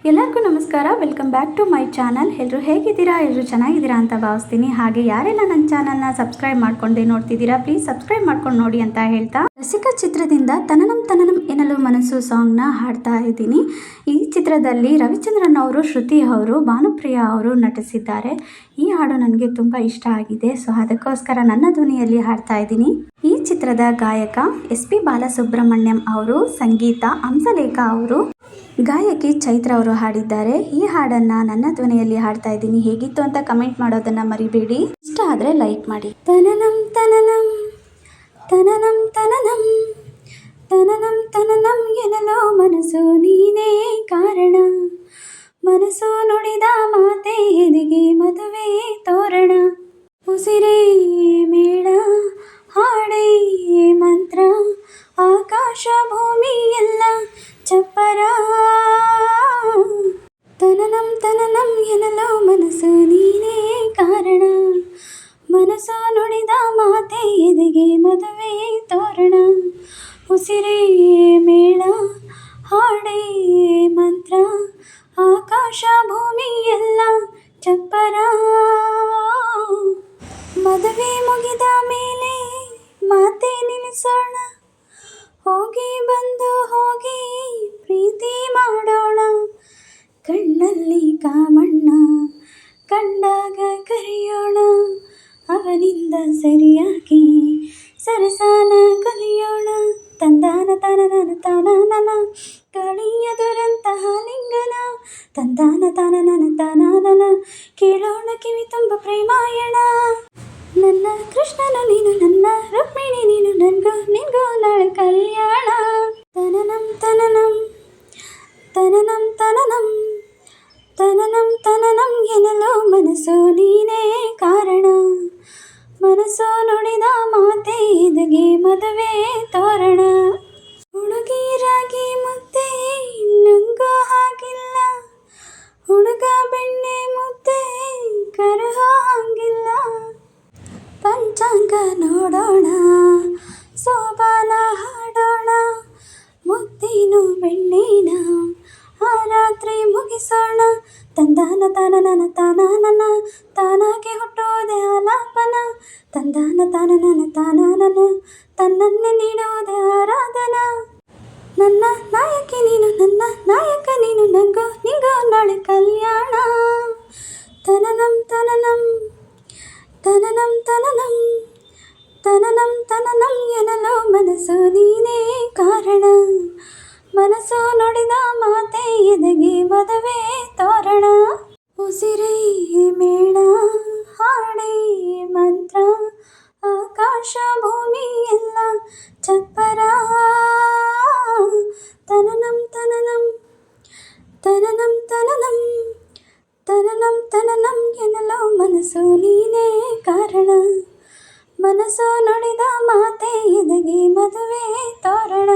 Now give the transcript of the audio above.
ಎಲ್ಲರಿಗೂ ನಮಸ್ಕಾರ. Welcome back to my channel. ಎಲ್ಲರೂ ಹೇಗಿದ್ದೀರಾ? ಎಲ್ಲರೂ ಚೆನ್ನಾಗಿದ್ದೀರಾ ಅಂತ ಭಾವಿಸ್ತೀನಿ. ಹಾಗೆ ಯಾರೆಲ್ಲ ನನ್ನ ಚಾನಲ್ನ ಸಬ್ಸ್ಕ್ರೈಬ್ ಮಾಡ್ಕೊಂಡೆ ನೋಡ್ತಿದ್ದೀರಾ, ಪ್ಲೀಸ್ ಸಬ್ಸ್ಕ್ರೈಬ್ ಮಾಡ್ಕೊಂಡು ನೋಡಿ ಅಂತ ಹೇಳ್ತಾ, ರಸಿಕಾ ಚಿತ್ರದಿಂದ ತನನಂ ತನನಂ ಎನ್ನಲು ಮನಸ್ಸು ಸಾಂಗ್ನ ಹಾಡ್ತಾ ಇದ್ದೀನಿ. ಈ ಚಿತ್ರದಲ್ಲಿ ರವಿಚಂದ್ರನ್ ಅವರು, ಶ್ರುತಿ ಅವರು, ಭಾನುಪ್ರಿಯಾ ಅವರು ನಟಿಸಿದ್ದಾರೆ. ಈ ಹಾಡು ನನಗೆ ತುಂಬ ಇಷ್ಟ ಆಗಿದೆ. ಸೊ ಅದಕ್ಕೋಸ್ಕರ ನನ್ನ ಧ್ವನಿಯಲ್ಲಿ ಹಾಡ್ತಾ ಇದ್ದೀನಿ. ಈ ಚಿತ್ರದ ಗಾಯಕ SP ಬಾಲಸುಬ್ರಹ್ಮಣ್ಯಂ ಅವರು, ಸಂಗೀತ ಹಂಸಲೇಖ ಅವರು, ಗಾಯಕಿ ಚೈತ್ರ ಅವರು ಹಾಡಿದ್ದಾರೆ. ಈ ಹಾಡನ್ನ ನನ್ನ ಧ್ವನಿಯಲ್ಲಿ ಹಾಡ್ತಾ ಇದ್ದೀನಿ. ಹೇಗಿತ್ತು ಅಂತ ಕಮೆಂಟ್ ಮಾಡೋದನ್ನ ಮರಿಬೇಡಿ. ಇಷ್ಟ ಆದ್ರೆ ಲೈಕ್ ಮಾಡಿ. ತನನಂ ತನನಂ ತನನಂ ತನನಂ ತನನಂ ತನನಂ ಎನ್ನಲು ಮನಸ್ಸು ನೀನೇ ಕಾರಣ, ಮನಸ್ಸು ನುಡಿದ ಮಾತೆ ಎದೆಗೆ ಮದುವೆ ತೋರಣ, ಉಸಿರೇ ಮೇಳ ಹಾಡೇ ಮಂತ್ರ, ಆಕಾಶ ಭೂಮಿ ಎಲ್ಲ ಚಪ್ಪರ. ತನನಂ ತನನಂ ಎನ್ನಲು ಮನಸ್ಸು ನೀನೇ ಕಾರಣ, ಮನಸ್ಸು ನುಡಿದ ಮಾತೆ ಎದೆಗೆ ಮದುವೆ ತೋರಣ, ಉಸಿರೇ ಮೇಳ ಹಾಡೇ ಮಂತ್ರ, ಆಕಾಶ ಭೂಮಿ ಎಲ್ಲ ಚಪ್ಪರ. ಮದುವೆ ಮುಗಿದ ಮೇಲೆ ಮಾತೆ ನಿಲ್ಲಿಸೋಣ, ಹೋಗಿ ಬಂದು ಹೋಗಿ ಪ್ರೀತಿ ಮಾಡೋಣ, ಕಣ್ಣಲ್ಲಿ ಕಾಮಣ್ಣ ಕಂಡಾಗ ಕರೆಯೋಣ, ಅವನಿಂದ ಸರಿಯಾಗಿ ಸರಸಾನ ಕಲಿಯೋಣ. ತಂದಾನ ತನನನ ತಾನನ ಗಾಳಿಯ ದುರಂತಹ ಲಿಂಗನ, ತಂದಾನ ತನನನ ತಾನನ ಕೇಳೋಣ ಕಿವಿ ತುಂಬ ಪ್ರೇಮಾಯಣ. ನನ್ನ ಕೃಷ್ಣನು ನೀನು, ನನ್ನ ರುಕ್ಮಿಣಿ ನೀನು, ನಿನ್ಗೂ ನಾಳೆ ಕಲ್ಯಾಣ. ತನನಂ ತನನಂ ತನನಂ ತನನಂ ತನನಂ ತನನಂ ಎನ್ನಲು ಮನಸ್ಸು ನೀನೇ ಕಾರಣ, ಮನಸ್ಸು ನುಡಿದ ಮಾತೆ ಎದೆಗೆ ಮದುವೆ ತೋರಣ. ಹುಡುಗಿರಾಗಿ ಮುದ್ದೆ ನುಂಗೋ ಹಾಗಿಲ್ಲ, ಹುಡುಗ ಬೆಣ್ಣೆ ಮುದ್ದೆ ಕರಹೋ ಹಾಗಿಲ್ಲ, ಪಂಚಾಂಗ ನೋಡೋಣ ಸೋಬಾನ ಹಾಡೋಣ, ಮುದ್ದಿನು ಬೆಣ್ಣಿನ ಆ ರಾತ್ರಿ ಮುಗಿಸೋಣ. ತಂದಾನ ತಾನನ ತಾನನ ತಾನಾಗೆ ಹುಟ್ಟುವುದೇ ಆಲಾಪನ, ತಂದಾನ ತಾನನ ತಾನನ ತನ್ನನ್ನೇ ನೀಡುವುದೇ ಆರಾಧನ. ನನ್ನ ನಾಯಕಿ ನೀನು, ನನ್ನ ನಾಯಕ ನೀನು, ನಿಂಗೋ ನಾಳೆ ಕಲ್ಯಾಣ. ತನನಂ ತನನಂ ತನನಂ ತನನಂ ತನನಂ ತನನಂ ಎನ್ನಲು ಮನಸ್ಸು ನೀನೇ ಕಾರಣ, ಮನಸ್ಸು ನುಡಿದ ಮಾತೆ ಎದೆಗೆ ಮದುವೆ ತೋರಣ, ಉಸಿರೇ ಮೇಳ ಹಾಡೇ ಮಂತ್ರ, ಆಕಾಶ ಭೂಮಿ ಎಲ್ಲ ಚಪ್ಪರ. ತನನಂ ತನನಂ ತನನಂ ತನನಂ ತನನಂ ತನನಂ ಎನ್ನಲು ಮನಸ್ಸು ನೀನೇ ಕಾರಣ, ಮನಸ್ಸು ನುಡಿದ ಮಾತೆ ಎದೆಗೆ ಮದುವೆ ತೋರಣ.